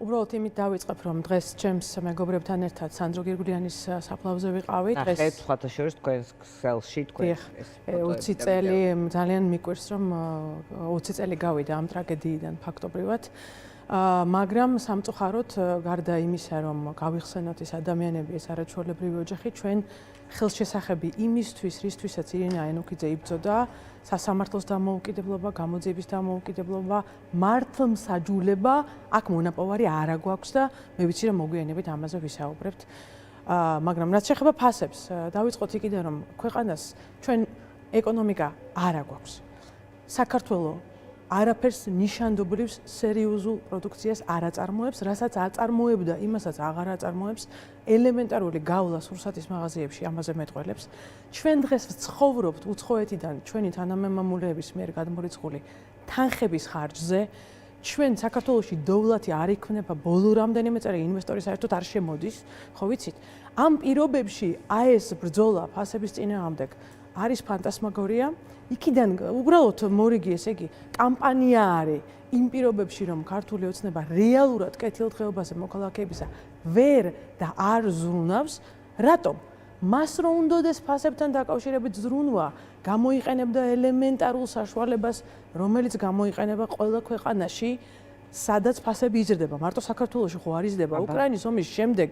უბრალოდ იმით დავიწყებ, რომ დღეს ჩემს მეგობრებთან ერთად სანდრო გირგვლიანის საფლავზე ვიყავი. დღეს ნახეთ, სხვათა შორის თქვენს ქსელში თქვენ ეს 20 წელი ძალიან მიკვირს, რომ 20 წელი გავიდა ამ ტრაგედიიდან ფაქტობრივად. მაგრამ სამწუხაროდ, გარდა იმისა, რომ გავიხსენოთ ეს ადამიანები, ეს არაჩვეულებრივი ოჯახი, ჩვენ ხელშესახები იმისთვის, რისთვისაც ირინა აენუქიძე იბრძოდა, სასამართლოს დამოუკიდებლობა, გამოძიების დამოუკიდებლობა, მართლმსაჯულება, აქ მონაპოვარი არ აგვაქვს და მე ვიცი რომ მოგვიანებით ამაზე ვისაუბრებთ. მაგრამ რაც შეეხება ფასებს, დავიწყოთ იქიდან რომ ქვეყანას ჩვენ ეკონომიკა არ აგვაქვს. საქართველოს არაფერს ნიშანდობრივს სერიოზულ პროდუქციას არ აწარმოებს, რასაც აწარმოებდა, იმასაც აღარ აწარმოებს, ელემენტარული გავლა სურსათის მაღაზიებში ამაზე მეტყველებს. ჩვენ დღეს ვცხოვრობთ უცხოეთიდან ჩვენი თანამემამულეების მიერ გადმორიცხული თანხების ხარჯზე. ჩვენ საქართველოში დოვლათი არ იქნება, ბოლო რამდენიმე წელი ინვესტორი საერთოდ არ შემოდის, ხო ვიცით? ამ პირობებში ეს ბრძოლა ფასების წინააღმდეგ არის ფანტასმაგორია. იქიდან უბრალოდ მორიგი, ესე იგი, კამპანია არის იმ პირობებში, რომ ქართული ოცნება რეალურად კეთილდღეობაზე მოქალაქეებისა ვერ და არ ზრუნავს. რატომ? მას რო უნდოდეს ფასებთან დაკავშირებით ზრუნვა, გამოიყენებდა ელემენტარულ საშუალებას, რომელიც გამოიყენება ყველა ქვეყანაში, სადაც ფასები იზრდება. მარტო საქართველოში ხო არ იზრდება. უკრაინის ომის შემდეგ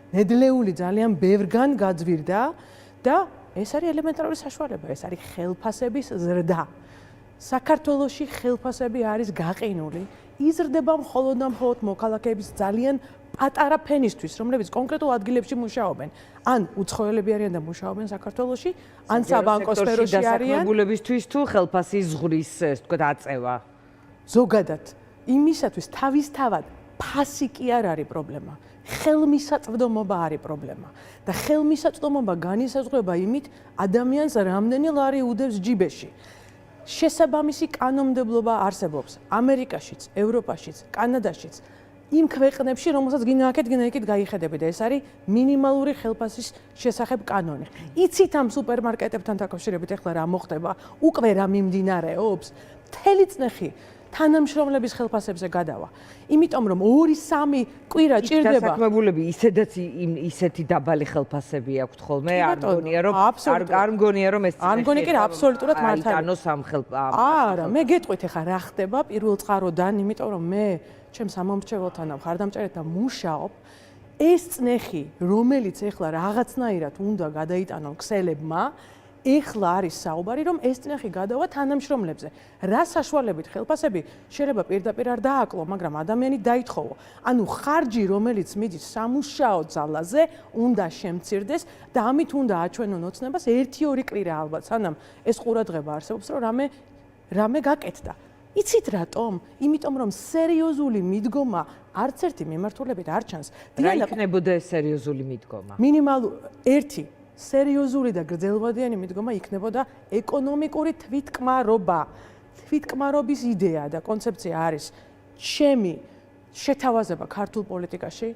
ნედლეული ძალიან ბევრგან გაძვირდა და ეს არის ელემენტარული საშუალება, ეს არის ხელფასების ზრდა. საქართველოში ხელფასები არის გაყინული, იზრდება მხოლოდ და მხოლოდ მოქალაქეების ძალიან პატარა ფენისთვის, რომლებიც კონკრეტულ ადგილებში მუშაობენ. ან უცხოელები არიან და მუშაობენ საქართველოში, ან საბანკო სფეროში არიან. დასაქმებულებისთვის თუ ხელფასის ზღვრის, ეს თქვა აწევა. ზოგადად, იმისათვის თავისთავად ფასი კი არ არის პრობლემა. ხელმისაწვდომობა არის პრობლემა და ხელმისაწვდომობა განისაზღვრება იმით, ადამიანს რამდენი ლარი უდევს ჯიბეში. შესაბამისი კანონმდებლობა არსებობს ამერიკაშიც, ევროპაშიც, კანადაშიც, იმ ქვეყნებში, რომელსაც გინააკეთ გაიხედები და ეს არის მინიმალური ხელფასის შესახებ კანონი. იცით ამ სუპერმარკეტებთან დაკავშირებით ახლა რა მოხდება? უკვე რა მიმდინარეობს? მთელი წნეხი თანამშრომლების ხელფასებზე გადავა. იმიტომ რომ 2-3 კვირა ჭირდება. დასაქმებულები ისეთი დაბალი ხელფასები აქვთ ხოლმე, არ მგონია რომ ეს არ მგონია კი რა აბსოლუტურად მართალია. აიტანოს ამ ხელფასს. არა, მე გეტყვით ახლა რა ხდება პირველ წყაროდან, იმიტომ რომ მე ჩემს სამომრჩეველთან და მხარდამჭერებთან მუშაობ. ეს წნეხი, რომელიც ახლა რაღაცნაირად უნდა გადაიტანონ ქსელებმა, ეხლა არის საუბარი, რომ ეს წნეხი გადავა თანამშრომლებზე. რა საშუალებით ხელფასები შეიძლება პირდაპირ არ დააკლო, მაგრამ ადამიანი დაითხოვო. ანუ ხარჯი, რომელიც მიდის სამუშაო ძალაზე, უნდა შემცირდეს და ამით უნდა აჩვენონ ოცნებას 1-2 კვირა ალბათ, სანამ ეს ყურადღება არსებობს, რომ რამე გაკეთდა. იცით რატომ? იმიტომ რომ სერიოზული მიდგომა არც ერთი მიმართულებით არ ჩანს. რა იქნებოდა ეს სერიოზული მიდგომა? ერთი სერიოზული და გრძელვადიანი მიდგომა იქნებოდა ეკონომიკური თვითკმარობა. თვითკმარობის იდეა და კონცეფცია არის ჩემი შეთავაზება ქართულ პოლიტიკაში.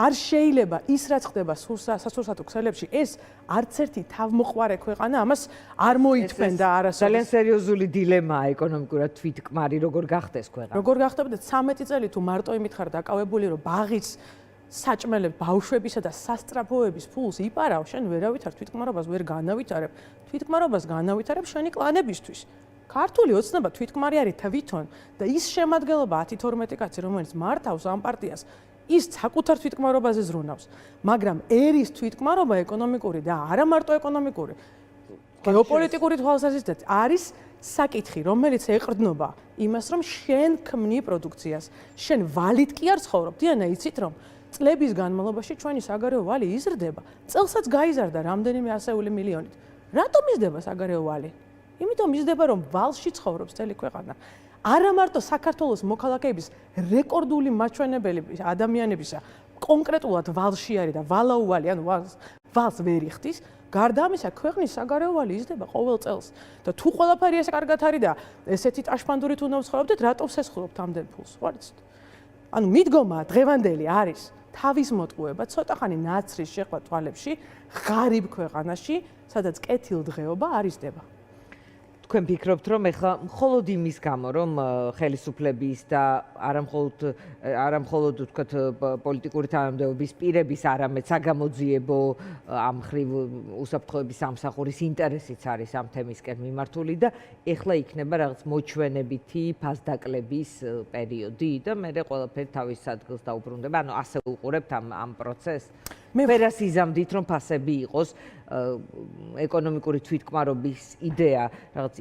არ შეიძლება ის რაც ხდება სასურსათო ქსელებში, ეს არც ერთი თავმოყვარე ქვეყანა ამას არ მოითმენ და არასოდეს. ძალიან სერიოზული დილემაა ეკონომიკურად თვითკმარი როგორ გახდეს ქვეყანა. როგორ გახდება და 13 წელი თუ მარტო იმით ხარ დაკავებული, რომ ბაღის საჭმელებს ბავშვებისა და სასტრაფოების ფულს იპარავ, შენ ვერავითარ თვითკმარობას ვერ განავითარებ. თვითკმარობას განავითარებ შენი კლანებისთვის. ქართული ოცნება თვითკმარი არის თვითონ და ის შემადგენლობა 10-12 კაცი, რომელიც მართავს ამ პარტიას, ის საკუთარ თვითკმარობაზე ზრუნავს. მაგრამ ერის თვითკმარობა ეკონომიკური და არა მარტო ეკონომიკური, გეოპოლიტიკური თვალსაზრისით არის საკითხი, რომელიც ეყრდნობა იმას, რომ შენ ქმნი პროდუქციას, შენ ვალით კი არ ცხოვრობ. დიანა, იცით რომ წლების განმავლობაში ჩვენი საგარეო ვალი იზრდება. წელსაც გაიზარდა რამდენიმე ასეული მილიონით. რატომ იზრდება საგარეო ვალი? იმიტომ იზრდება, რომ ვალში ცხოვრობს მთელი ქვეყანა. არა მარტო საქართველოს მოქალაქეების რეკორდული მაჩვენებელი ადამიანებისა კონკრეტულად ვალში არის და ვალაუვალი, ანუ ვალს ვერ იხდის. გარდა ამისა, ქვეყნის საგარეო ვალი იზრდება ყოველ წელს. და თუ ყველაფერი ეს კარგად არის და ესეთი ტაშპანდურით უნდა ვცხოვრობდეთ, რატომ სესხურობთ ამდენ ფულს? ხო არის? ანუ მიდგომა დღევანდელი არის თავის მოტყუება, ცოტახანი ნაცრის შეხვდა თვალებში, ღარიბ ქვეყანაში, სადაც კეთილდღეობა არ იზრდება. თქვენ ფიქრობთ, რომ ეხლა მხოლოდ იმის გამო, რომ ხელისუფლების და არამხოლოდ ვთქვათ პოლიტიკური თანამდებობის პირების, არამედ საგამოძიებო ამ ხრივ უსაფრთხოების სამსახურის ინტერესიც არის ამ თემისკენ მიმართული და ეხლა იქნება რაღაც მოჩვენებითი ფასდაკლების პერიოდი და მე ყველაფერი თავის ადგილს დაუბრუნდება. ანუ ასე უყურებთ ამ პროცესს. ვერას იზამდით რომ ფასები იყოს ეკონომიკური თვითკმარობის იდეა რაღაც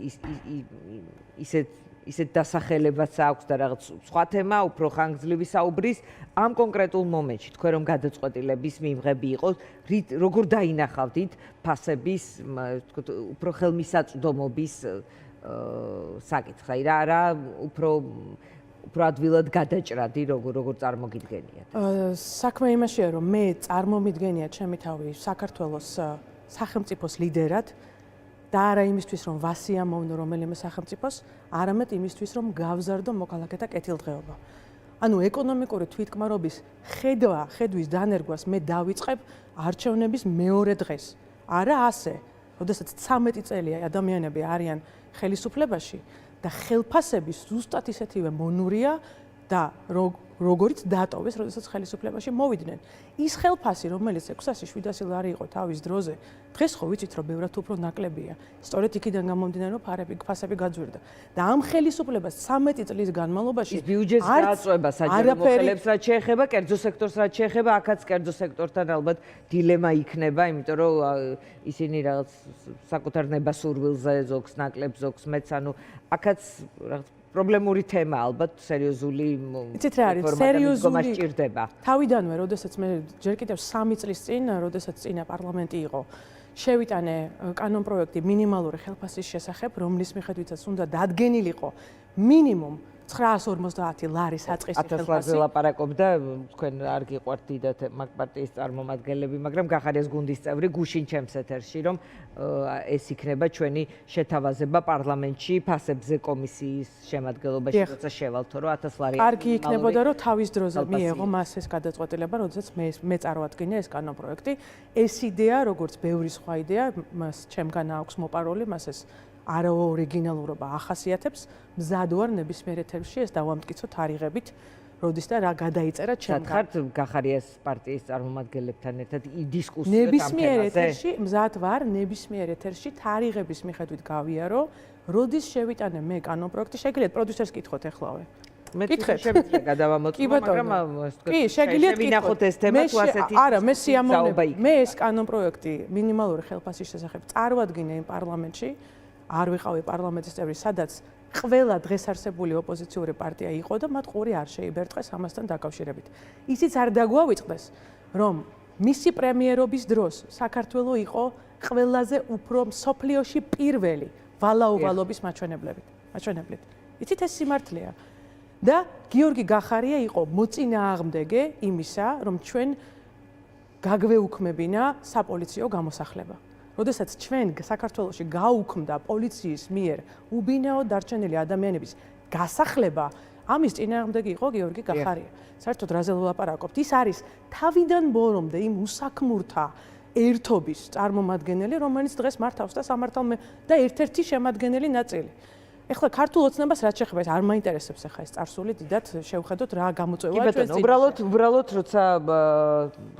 ისეთ დასახელებაც აქვს და რაღაც სხვა თემა უფრო ხანგრძლივი საუბრის ამ კონკრეტულ მომენტში თქვენ რომ გადაწყვეტილების მიღები იყოს როგორ დაინახავდით ფასების თქო უფრო ხელმისაწვდომობის საკითხი რა უფრო ადვილად გადაჭრადი როგორ წარმოგიდგენიათ საქმე იმაშია რომ მე წარმომიდგენია ჩემი თავი საქართველოს სახელმწიფოს ლიდერად და არა იმისთვის რომ ვასიამოვნო რომელიმე სახელმწიფოს, არამედ იმისთვის რომ გავზარდო მოქალაქეთა კეთილდღეობა. ანუ ეკონომიკური თვითკმარობის ხედვის დანერგვას მე დავიწყებ არჩევნების მეორე დღეს. არა ასე, როდესაც 13 წელია ადამიანები არიან ხელისუფლებაში და ხელფასები ზუსტად ისეთივე მონურია და როგორიც დატოვეს, როდესაც ხელისუფლებაში მოვიდნენ. ის ხელფასი, რომელიც 600-700 ლარი იყო თავის დროზე, დღეს ხო ვიცით, რომ ბევრად უფრო ნაკლებია. სწორედ იქიდან გამომდინარე, რომ ფასები გაძვირდა. და ამ ხელისუფლებას 13 წლის განმავლობაში ბიუჯეტს დააწვება საჯარო მოხელეებს, რაც შეეხება კერძო სექტორს, რაც შეეხება აქაც კერძო სექტორთან ალბათ დილემა იქნება, იმიტომ რომ ისინი რაღაც საკუთარ ნებასურვილზე ზოგს ნაკლებს, ზოგს მეც, ანუ აქაც რაღაც პრობლემური თემა ალბათ სერიოზული იცით რა არის სერიოზული სჭირდება. თავიდანვე, როდესაც მე ჯერ კიდევ 3 წლის წინ, როდესაც წინა პარლამენტი იყო, შევიტანე კანონპროექტი მინიმალური ხელფასის შესახებ, რომლის მიხედვითაც უნდა დადგენილიყო მინიმუმ 950 ლარი საწყისი ხელფასი. 1000 ლარზე ლაპარაკობდა, თქვენ არ გიყვართ დიდად მაგ პარტიის წარმომადგენლები, მაგრამ გახარეს გუნდის წევრი გუშინ ჩემს ეთერში, რომ ეს იქნება ჩვენი შეთავაზება პარლამენტში ფასებზე კომისიის შემადგენლობაში, როცა შევალთო, რომ 1000 ლარი. კარგი იქნებოდა, რომ თავის დროზე მიეღო მას ეს გადაწყვეტილება, როდესაც მე წარვადგინე ეს კანონპროექტი. ეს იდეა, როგორც ბევრი სხვა იდეა, მას ჩემგან აქვს მოპარული, მას ეს არაორიგინალურობა ახასიათებს, მზად ვარ ნებისმიერ ეთერში ეს დავამტკიცო თარიღებით, როდის და რა გადაიწერა ჩემგან. სათხართ გახარიას პარტიის წარმომადგენლებთან ერთად დისკუსია ნებისმიერ ეთერში მზად ვარ ნებისმიერ ეთერში თარიღების მიხედვით გავიარო, როდის შევიტანე მე კანონპროექტი, შეგიძლიათ პროდიუსერს კითხოთ ახლავე. მე შემიძლია გადავამოწმო, მაგრამ კი, შეგიძლიათ ვინახოთ ეს თემა თუ ასეთი. არა, მე სიამოვნებაა. მე ეს კანონპროექტი მინიმალური ხელფასის შესახებ წარვადგინე იმ პარლამენტში. არ ვიყავი პარლამენტის წევრი, სადაც ყველა დღეს არსებული ოპოზიციური პარტია იყო და მათ ყური არ შეიბერტყეს ამასთან დაკავშირებით. ისიც არ დაგვავიწყდეს, რომ მისი პრემიერობის დროს საქართველო იყო ყველაზე უფრო მსოფლიოში პირველი ვალაუვალობის მაჩვენებლით. იცით ეს სიმართლეა. და გიორგი გახარია იყო მოწინააღმდეგე იმისა, რომ ჩვენ გაგვეუქმებინა საპოლიციო გამოსახლება. როდესაც ჩვენ საქართველოში გაუქმდა პოლიციის მიერ უბინაოდ დარჩენილი ადამიანების გასახლება, ამის წინააღმდეგი იყო გიორგი გახარია. საერთოდ რაზე ვლაპარაკობთ? ის არის თავიდან ბოლომდე იმ უსაქმურთა ერთობის წარმომადგენელი, რომელიც დღეს მართავს და სამართალ და ერთ-ერთი შემადგენელი ნაწილი. ეხლა ქართულ ოცნებას რაც შეეხება, არ მაინტერესებს ახლა ეს წარსული დიდად შევხედოთ რა გამოწვევა ჩვენ უბრალოდ როცა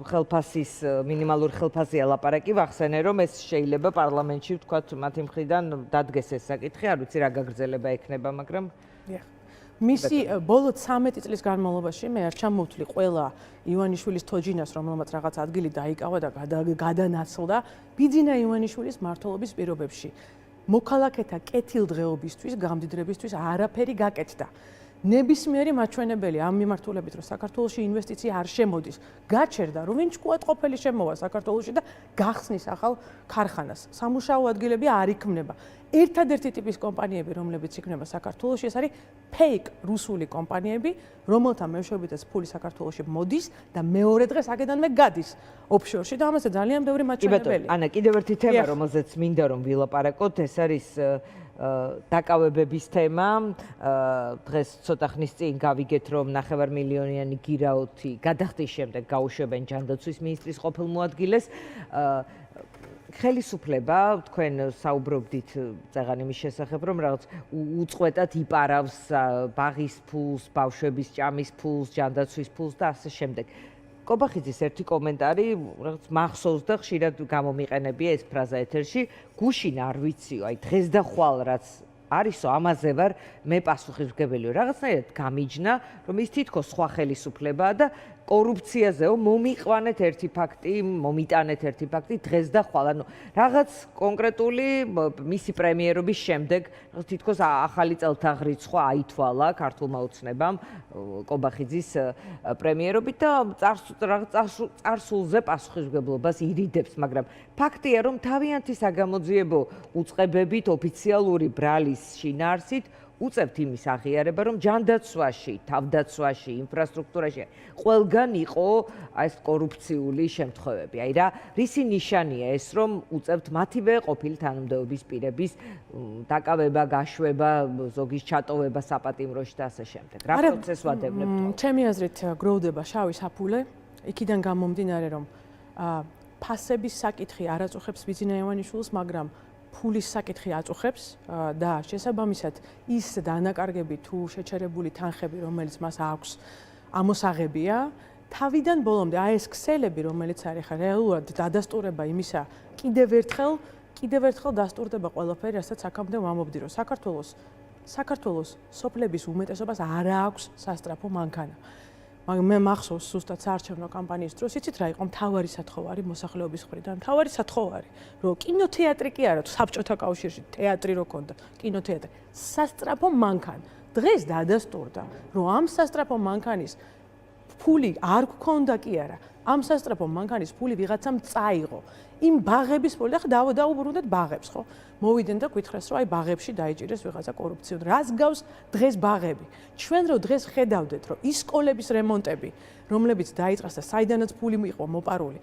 ხელფასის მინიმალური ხელფასია ლაპარაკი ვახსენე რომ ეს შეიძლება პარლამენტში ვთქვათ მათი მხრიდან დადგეს ეს საკითხი, არ ვიცი რა გაგრძელება ექნება, მაგრამ მისი ბოლო 13 წლის განმავლობაში მე არ ჩამოვთვლი ყველა ივანიშვილის თოჯინას, რომელმაც რაღაც ადგილი დაიკავა და გადანაცვლდა ბიძინა ივანიშვილის მმართველობის პირობებში. მოქალაქეთა კეთილდღეობისთვის, გამდიდრებისთვის არაფერი გაკეთდა. ნებისმიერი მაჩვენებელი ამ მიმართულებით, რომ საქართველოში ინვესტიცია არ შემოდის, გაჩერდა, რომ ვინც კვეთყოფელი შემოვა საქართველოში და გახსნის ახალ ქარხანას. სამუშაო ადგილები არ იქმნება. ერთადერთი ტიპის კომპანიები, რომლებიც იქნება საქართველოში, ეს არის ფეიქ რუსული კომპანიები, რომელთა მეშვეობითაც ფული საქართველოში მოდის და მეორე დღეს აქედანვე გადის ოფშორში და ამაზე ძალიან ბევრი მაჩვენებელია. ანა, კიდევ ერთი თემა, რომელზეც მინდა რომ ვილაპარაკოთ, ეს არის დაკავებების თემა. დღეს ცოტა ხნის წინ გავიგეთ, რომ 9 მილიონიანი გირაოთი გადახდის შემდეგ გაუშვებენ ჯანდაცვის მინისტრის ყოფილ მოადგილეს. ხელისუფლება თქვენ საუბრობდით წაღან იმის შესახებ, რომ რაღაც უწყვეტად იპარავს ბაღის ფულს, ბავშვების ჭამის ფულს, ჯანდაცვის ფულს და ასე შემდეგ. კობახიძის ერთი კომენტარი რაღაც მახსოვს და ხშირად გამომიყენებია ეს ფრაზა ეთერში, გუშინ არ ვიციო, აი დღეს და ხვალ რაც არისო ამაზე ვარ მე პასუხისმგებელიო. რაღაცნაირად გამიჯნა, რომ ის თითქოს სხვა ხელისუფლებაა და კორუფციაზეო მომიყვანეთ ერთი ფაქტი, მომიტანეთ ერთი ფაქტი დღეს და ხვალ. ანუ რაღაც კონკრეტული მისი პრემიერობის შემდეგ თითქოს ახალი წელთაღრიცხვა აითვალა ქართულმა ოცნებამ კობახიძის პრემიერობით და წარსულზე პასუხისმგებლობას ირიდებს, მაგრამ ფაქტია, რომ თავიანთი საგამოძიებო უწყებებით ოფიციალური ბრალის შინაარსით უწევთ იმის აღიარება, რომ ჯანდაცვაში, თავდაცვაში, ინფრასტრუქტურაში ყველგან იყო ეს კორუფციული შემთხვევები. აი რა, რისი ნიშანია ეს, რომ უწევთ მათივე ყოფილი თანამდებობის პირების დაკავება, გაშვება, ზოგის ჩატოვება საპატიმროში და ასე შემდეგ. რა პროცესს ვადევნებთ? ჩემი აზრით გროვდება შავი საფულე, იქიდან გამომდინარე, რომ ფასების საკითხი არ აწუხებს ბიძინა ივანიშვილს, მაგრამ ფულის საკითხი აწუხებს და შესაბამისად ის დანაკარგები თუ შეჩერებული თანხები, რომელიც მას აქვს, ამოსაღებია. თავიდან ბოლომდე აი ეს ქსელები, რომელიც არის ხა რეალურად დადასტურება იმისა, კიდევ ერთხელ დასტურდება ყველაფერი, რასაც აქამდე ვამბობდი, რომ საქართველოს სოფლების უმეტესობას არ აქვს სასტრაფო მანქანა. მაგრამ მე მახსოვს ზუსტად საარჩევნო კამპანიის დროს, იცით რა იყო მთავარი სათხოვარი მოსახლეობის მხრიდან? მთავარი სათხოვარი, რომ კინოთეატრი კი არა, საბჭოთა კავშირში თეატრი რო ქონდა, კინოთეატრი, სასტრაფო მანქანა. დღეს დადასტურდა, რომ ამ სასტრაფო მანქანის ფული არ გქონდა კი არა, ამ სასტრაფო მანქანის ფული ვიღაცამ წაიღო. იმ ბაღების ფული, ახლა დაუბრუნდეთ ბაღებს, ხო? მოვიდნენ და გითხრეს, რომ აი ბაღებში დაიჭირეს ვიღაცა კორუფციულ. რას გავს დღეს ბაღები? ჩვენ რო დღეს ხედავდეთ, რომ ის სკოლების რემონტები, რომლებიც დაიწყეს და საიდანაც ფული იყო მოპარული,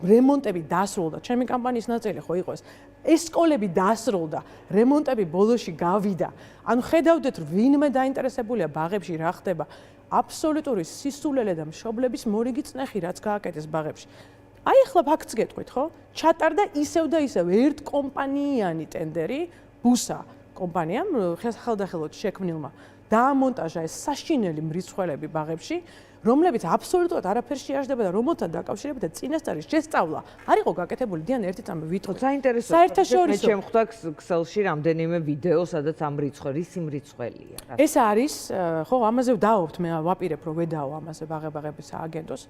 რემონტები დასრულდა. ჩემი კამპანიის ნაწილი ხო იყო ეს. ეს სკოლები დასრულდა, რემონტები ბოლოში გავიდა. ანუ ხედავდეთ, რომ ვინმე დაინტერესებულია ბაღებში რა ხდება. აბსოლუტური სისულელე და მშობლების მორიგი წნეხი რაც გააკეთეს ბაღებში. აი ახლა ფაქტს გეტყვით, ხო? ჩატარდა ისევ და ისევ ერთკომპანიიანი ტენდერი, ბუსა კომპანიამ, ხელდახელოდ შექმნილმა, დაამონტაჟა ეს საშინელი მრიცხველები ბაღებში, რომლებიც აბსოლუტურად არაფერს შეაждდება და რომელთან დაკავშირებით და წინასწარი შესწავლა არ იყო გაკეთებული. დიან ერთი წამი ვიტყვი. საინტერესოა. საერთაშორისო მე შემხვდა ქსელში რამდენიმე ვიდეო, სადაც ამ რიცხვი მრიცხველია. ეს არის, ხო, ამაზე დავაობთ, მე ვაპირებ, რომ ვედაო ამაზე ბაღების სააგენტოს.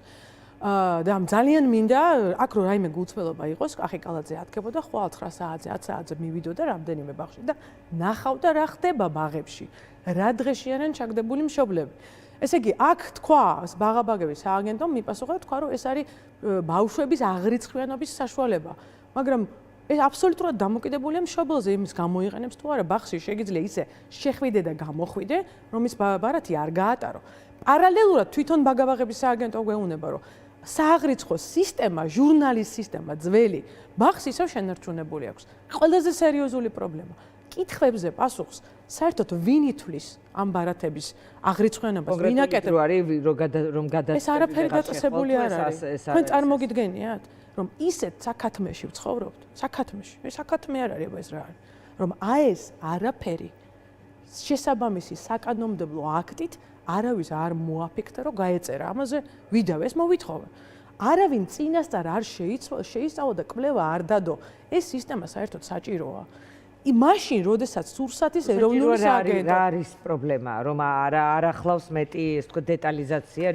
და ძალიან მინდა აქ რო რაიმე გულწრფელობა იყოს, კახიკალაძე ათქებოდა ხვალ 9 საათზე, 10 საათზე მივიდოდა რამდენიმე ბაღში და ნახავდა რა ხდება ბაღებში. რა დღეში არიან ჩაგდებული მშობლები. ესე იგი, აქ თქვა ბაღაბაგების სააგენტომ მიპასუხა, თქვა რომ ეს არის ბავშვების აღრიცხვიანობის საშუალება. მაგრამ ეს აბსოლუტურად დამოკიდებულია მშობელზე, იმის გამოიყენებს თუ არა ბაღში შეგიძლია ისე შეხვიდე და გამოხვიდე, რომ ის ბარათი არ გაატარო. პარალელურად თვითონ ბაღაბაგების სააგენტო გვეუბნება, რომ სააღრიცხვო სისტემა, ჟურნალის სისტემა ძველი ბაღს ისევ შენარჩუნებული აქვს. ყველაზე სერიოზული პრობლემა. კითხვებზე პასუხს საერთოდ ვინ ითვლის ამ ბარათების აღრიცხვიანობას, ვინ აკეთებს? რომ ეს არაფერი დაწესებული არ არის. თქვენ წარმოგიდგენიათ, რომ ისეთ საქათმეში ვცხოვრობთ, საქათმეში, ეს საქათმე არ არის ეს რა არის, რომ აი ეს არაფერი შესაბამისი საკანონმდებლო აქტით არავის არ მოაფიქრა, რომ გაეწერა. ამაზე ვიდავ, ეს მოვითხოვე. არავინ წინასწარ არ შეისწავლა და კვლევა არ დადო. ეს სისტემა საერთოდ საჭიროა. მაშინ, როდესაც სურსათის ეროვნული სააგენტო რა არის პრობლემა, რომ არ ახლავს მეტი, ეს თქვა დეტალიზაცია,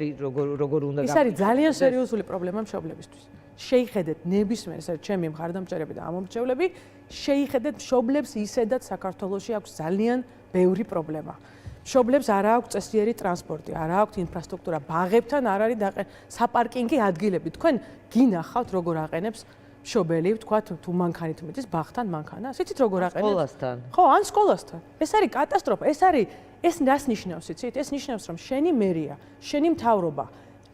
როგორ უნდა ის არის ძალიან სერიოზული პრობლემა მშობლებისთვის. შეიხედეთ ნებისმიერ ეს ჩემი მხარდამჭერები და ამომრჩევლები, შეიხედეთ მშობლებს ისედაც საქართველოში აქვს ძალიან ბევრი პრობლემა. მშობლებს არ აქვს წესიერი ტრანსპორტი, არ აქვს ინფრასტრუქტურა, ბაღებთან არ არის საპარკინგი ადგილები. თქვენ გინახავთ როგორ აყენებს მშობელი, ვთქვათ, თუ მანქანით მეტის ბაღთან მანქანა, იცით როგორ აყენებს? სკოლასთან. ხო, ან სკოლასთან. ეს არის კატასტროფა, ეს რას ნიშნავს, იცით? ეს ნიშნავს, რომ შენი მერია, შენი მთავრობა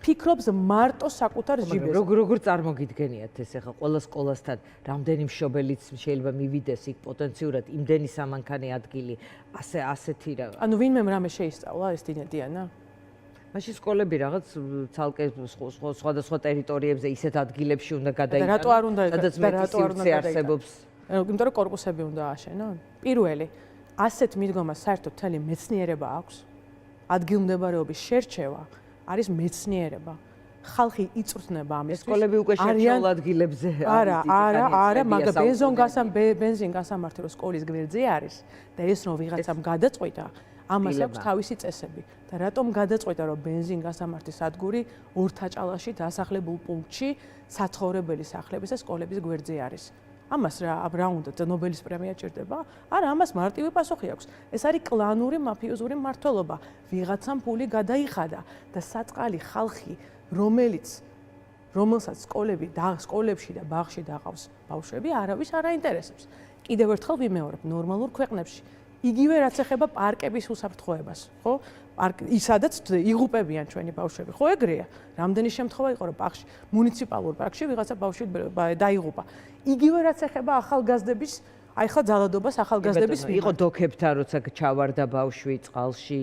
ფიქრობს მარტო საკუთარ ჯიბეს. როგორ წარმოგიდგენიათ ეს ახლა ყველა სკოლასთან რამდენი მშობელიც შეიძლება მივიდეს იქ პოტენციურად იმდენი სამანქანე ადგილი, ასეთი რა. ანუ ვინმე რამე შეისწავლა ეს დიანა? მაშინ სკოლები რაღაც ცალკე სხვადასხვა ტერიტორიებზე ისეთ ადგილებში უნდა გადაიტანონ. რატო არ უნდა სადაც მეტი არსებობს. იმიტომ რომ კორპუსები უნდა აშენონ. პირველი, ასეთ მიდგომას საერთოდ მთელი მეცნიერება აქვს. ადგილმდებარეობის შერჩევა არის მეცნიერება. ხალხი იწვრთნება ამისთვის. სკოლები უკვე შერჩეულ ადგილებზე არა, მაგრამ ბენზინ გასამართი რომ სკოლის გვერდზე არის და ეს რომ ვიღაცამ გადაწყვიტა, ამას აქვს თავისი წესები. და რატომ გადაწყვიტა რომ ბენზინ გასამართი სადგური ორთაჭალაში დასახლებულ პუნქტში საცხოვრებელი სახლების და სკოლების გვერდზე არის. ამას რა უნდა ნობელის პრემია ჭირდება? არა, ამას მარტივი პასუხი აქვს. ეს არის კლანური მაფიოზური მმართველობა. ვიღაცამ ფული გადაიხადა და საწყალი ხალხი, რომელსაც სკოლებში და ბაღში დაღავს ბავშვები, არავის არ აინტერესებს. კიდევ ერთხელ ვიმეორებ, ნორმალურ ქვეყნებში იგივე რაც ეხება პარკების უსაფრთხოებას, ხო? ისადაც იღუპებიან ჩვენი ბავშვები, ხო ეგრეა? რამდენი შემთხვევა იყო რომ პარკში, მუნიციპალურ პარკში ვიღაცა ბავშვი დაიღუპა. იგივე რაც ეხება ახალგაზრდების, აი ხა ძალადობას ახალგაზრდების იყო დოქებთან, როცა ჩავარდა ბავშვი წყალში,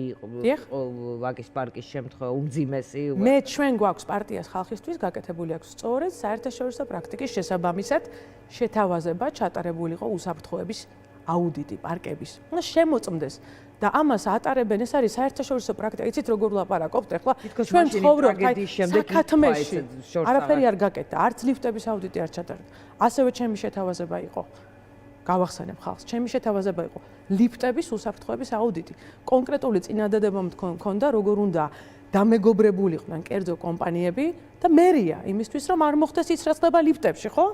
ვაკის პარკის შემთხვევა უმძიმესი. მე ჩვენ გვაქვს პარტიას ხალხისთვის გაკეთებული აქვს სწორედ საერთაშორისო პრაქტიკის შესაბამისად შეთავაზება ჩატარებული იყო უსაფრთხოების აუდიტი პარკების. უნდა შემოწმდეს და ამას ატარებენ, ეს არის საერთაშორისო პრაქტიკა. იცით როგორ ვლაპარაკობთ ახლა? ჩვენ ცხოვრობთ საქართველოში. არაფერი არ გაკეთდა, არც ლიფტების აუდიტი არ ჩატარდა. ასევე ჩემი შეთავაზება იყო. გავახსენებ ხალხს, ჩემი შეთავაზება იყო ლიფტების უსაფრთხოების აუდიტი. კონკრეტული წინადადება მქონდა, როგორ უნდა დამეგობრებულიყვნენ კერძო კომპანიები და მერია იმისთვის, რომ არ მოხდეს ის რაც ხდება ლიფტებში, ხო?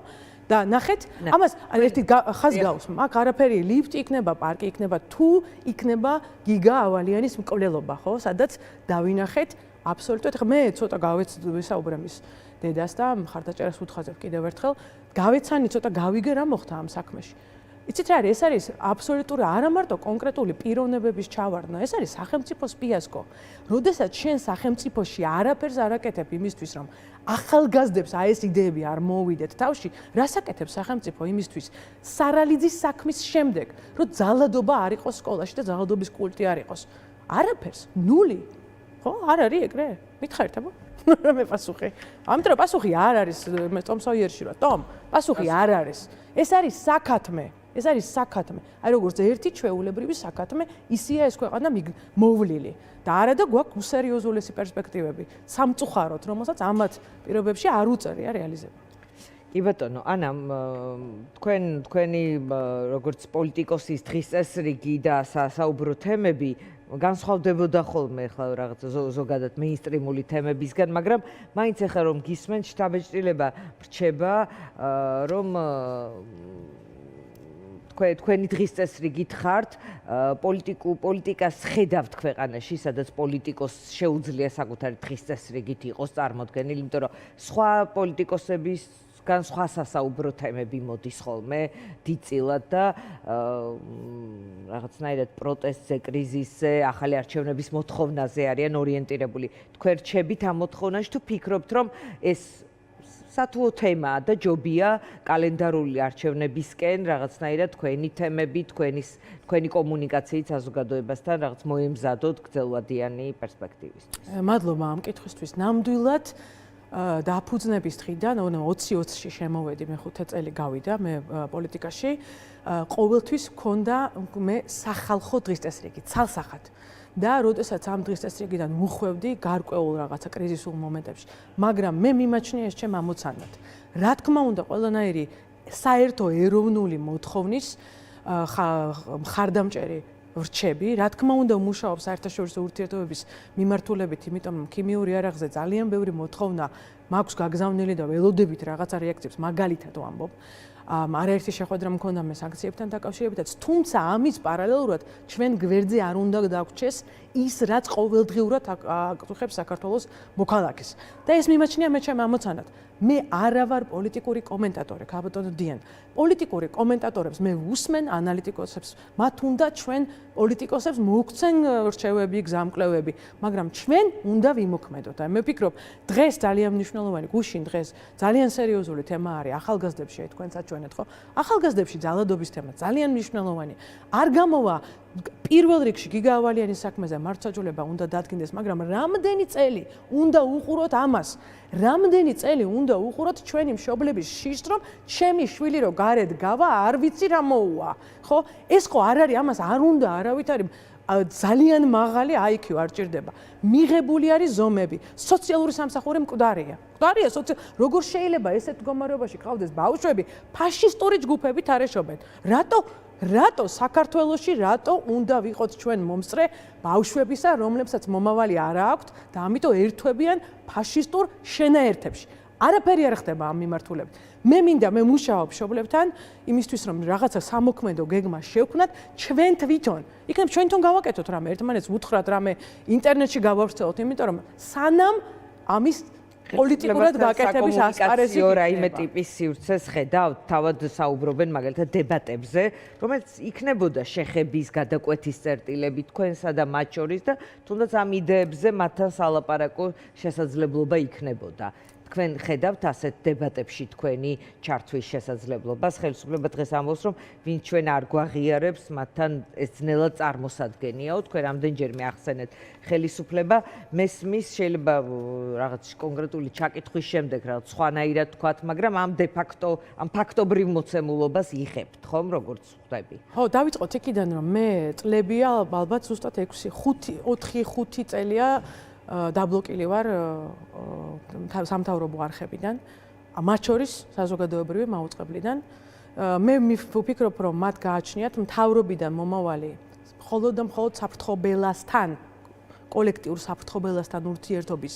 და ნახეთ, ამას ერთი ხაზ გავს, მაგ არაფერი ლიფტი იქნება, პარკი იქნება, თუ იქნება გიგა ავალიანის მკვლელობა, ხო? სადაც დავინახეთ აბსოლუტურად, ხა მე ცოტა გავესაუბრე მის დედას და მხარდაჭერას უთხოვებ კიდევ ერთხელ, გავეცანი ცოტა გავიგე რა მოხდა ამ საქმეში. იცით რა არის, ეს არის აბსოლუტური არა მარტო კონკრეტული პიროვნებების ჩავარდნა, ეს არის სახელმწიფოს ფიასკო. როდესაც შენ სახელმწიფოში არაფერს არ აკეთებ იმისთვის, რომ ახალგაზრდებს აი ეს იდეები არ მოუვიდეთ თავში, რას აკეთებს სახელმწიფო იმისთვის სარალიძის საქმის შემდეგ, რომ ძალადობა არ იყოს სკოლაში და ძალადობის კულტი არ იყოს. არაფერს, ნული. ხო, არ არის ეგრე? მითხარით აბა? მე პასუხი. ამიტომ პასუხი არ არის მე ტომ სოიერში რა, ტომ, პასუხი არ არის. ეს არის საქათმე. ეს არის საქათმე. აი როგორც ერთი ჩვეულებრივი საქათმე, ისია ეს ქვეყანა მოვლილი. და არა და გვაქვს უსერიოზულესი პერსპექტივები. სამწუხაროდ, რომელსაც ამათ პირობებში არ უწერია რეალიზება. კი ბატონო, ანა, თქვენი როგორც პოლიტიკოსის დღის წესრიგი და საუბრო თემები განსხვავდებოდა ხოლმე ხლა რაღაც ზოგადად მეინსტრიმული თემებისგან, მაგრამ მაინც ახლა რომ გისმენ შთაბეჭდილება რჩება, რომ თქვენი დღის წესრიგით ხართ პოლიტიკას ხედავთ ქვეყანაში, სადაც პოლიტიკოს შეუძლია საკუთარი დღის წესრიგით იყოს წარმოდგენილი, იმიტომ რომ სხვა პოლიტიკოსებისგან სხვა სასაუბრო თემები მოდის ხოლმე დიდწილად და რაღაცნაირად პროტესტზე, კრიზისზე, ახალი არჩევნების მოთხოვნაზე არიან ორიენტირებული. თქვენ რჩებით ამ მოთხოვნაში თუ ფიქრობთ, რომ ეს სათუო თემაა და ჯობია კალენდარული არჩევნებისკენ რაღაცნაირად თქვენი თემები, თქვენი კომუნიკაციით საზოგადოებასთან რაღაც მოემზადოთ გრძელვადიანი პერსპექტივისთვის. მადლობა ამ კითხვისთვის. ნამდვილად დაფუძნების დღიდან 20-20-ში შემოვედი, მე 5 წელი გავიდა მე პოლიტიკაში. ყოველთვის მქონდა მე სახალხო დღის წესრიგი, ცალსახად. და როდესაც ამ დღის წესრიგიდან მუხვევდი გარკვეულ რაღაცა კრიზისულ მომენტებში, მაგრამ მე მიმაჩნია ეს ჩემ ამოცანად. რა თქმა უნდა, ყველანაირი საერთო ეროვნული მოთხოვნის მხარდამჭერი რჩები, რა თქმა უნდა, მუშაობ საერთაშორისო ურთიერთობების მიმართულებით, იმიტომ რომ ქიმიური იარაღზე ძალიან ბევრი მოთხოვნა მაქვს გაგზავნილი და ველოდებით რაღაცა რეაქციებს მაგალითად ვამბობ. არაერთი შეხვედრა მქონდა მე სანქციებთან დაკავშირებითაც, თუმცა ამის პარალელურად ჩვენ გვერდზე არ უნდა დაგვჭეს ის, რაც ყოველდღიურად აკეთებს საქართველოს მოქალაქეს. და ეს მიმაჩნია მე ჩემ ამოცანად. მე არა ვარ პოლიტიკური კომენტატორი, ქაბატონო დიან. პოლიტიკური კომენტატორებს მე ვუსმენ, ანალიტიკოსებს, მათ უნდა ჩვენ პოლიტიკოსებს მოგცენ რჩევები, გზამკვლევები, მაგრამ ჩვენ უნდა ვიმოქმედოთ. მე ვფიქრობ, დღეს ძალიან მნიშვნელოვანი გუშინ დღეს ძალიან სერიოზული თემა არის ახალგაზრდებში, თქვენც აჩვენეთ, ხო? ახალგაზრდებში ძალადობის თემა ძალიან მნიშვნელოვანი. არ გამოვა პირველ რიგში გიგა ავალიანის საქმეზე მართლმსაჯულება უნდა დადგინდეს, მაგრამ რამდენი წელი უნდა უყუროთ ამას? რამდენი წელი უნდა უყუროთ ჩვენი მშობლების შიშს, რომ ჩემი შვილი რო გარეთ გავა, არ ვიცი რა მოუვა, ხო? ეს ხო არ არის, ამას არ უნდა არავითარი ძალიან მაღალი IQ არ ჭირდება. მიღებული არის ზომები. სოციალური სამსახური მკვდარია. მკვდარია როგორ შეიძლება ესეთ მდგომარეობაში ყავდეს ბავშვები ფაშისტური ჯგუფებით არეშობენ? რატო საქართველოში რატო უნდა ვიყოთ ჩვენ მომსწრე ბავშვებისა, რომლებსაც მომავალი არ აქვთ და ამიტომ ერთვებიან ფაშისტურ შენაერთებში. არაფერი არ ხდება ამ მიმართულებით. მე მუშაობ მშობლებთან იმისთვის რომ რაღაცა სამოქმედო გეგმა შევქმნათ ჩვენ თვითონ. იქნებ ჩვენ თვითონ გავაკეთოთ რამე, ერთმანეთს უთხრათ რამე, ინტერნეტში გავავრცელოთ, იმიტომ რომ სანამ ამის პოლიტიკურად გაკეთების ასპარეზი რაიმე ტიპის სივრცეს ხედავთ, თავად საუბრობენ მაგალითად დებატებზე, რომელიც იქნებოდა შეხების, გადაკვეთის წერტილები თქვენსა და მათ შორის და თუნდაც ამ იდეებზე მათთან სალაპარაკო შესაძლებლობა იქნებოდა. თქვენ ხედავთ ასეთ დებატებში თქვენი ჩართვის შესაძლებლობას? ხელისუფლება დღეს ამბობს, რომ ვინც ჩვენ არ გვაღიარებს, მათთან ეს ძნელად წარმოსადგენიაო. თქვენ რამდენჯერმე ახსენეთ ხელისუფლება მესმის, შეიძლება რაღაც კონკრეტული ჩაკითხვის შემდეგ რაღაც სხვანაირად თქვათ, მაგრამ ამ ამ ფაქტობრივ მოცემულობას იღებთ, ხომ, როგორც ხვდები? ხო, დავიწყოთ იქიდან, რომ მე წლებია ალბათ ზუსტად 4-5 წელია დაბლოკილი ვარ სამთავრობო არხებიდან, მათ შორის საზოგადოებრივი მაუწყებლიდან. მე ვფიქრობ, რომ მათ გააჩნიათ მთავრობიდან მომავალი მხოლოდ და მხოლოდ საფრთხობელასთან, კოლექტიურ საფრთხობელასთან ურთიერთობის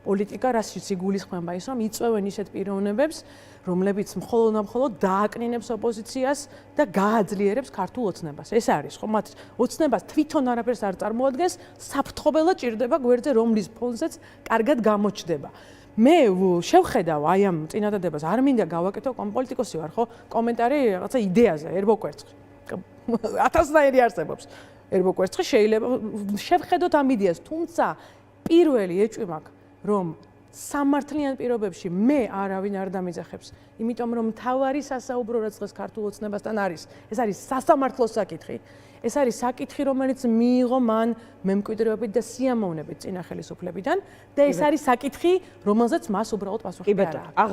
პოლიტიკა, რასაც იგულისხმება ის, რომ იწვევენ ისეთ პიროვნებებს, რომლებიც მხოლოდ და მხოლოდ დააკნინებს ოპოზიციას და გააძლიერებს ქართულ ოცნებას. ეს არის, ხო, მათ ოცნებას თვითონ არაფერს არ წარმოადგენს, საფრთხობელად ჭირდება გვერდზე, რომლის ფონზეც კარგად გამოჩნდება. მე შევხედავ აი ამ წინადადებას, არ მინდა გავაკეთო, პოლიტიკოსი ვარ, ხო, კომენტარი რაღაცა იდეაზე, ერბოკვერცხი. 1000-ნაირი არსებობს. ერბოკვერცხი შეიძლება შევხედოთ ამ იდეას, თუმცა პირველი ეჭვი მაქვს, რომ სამართლიან პირობებში მე არავინ არ დამიძახებს, იმიტომ რომ მთავარი სასაუბრო რაც დღეს ქართულ ოცნებასთან არის, ეს არის სასამართლო საკითხი. ეს არის საკითხი, რომელიც მიიღო მან მემკვიდრეობით და სიამოვნებით წინა ხელისუფლებიდან და ეს არის საკითხი, რომელზეც მას უბრალოდ პასუხი არ აქვს.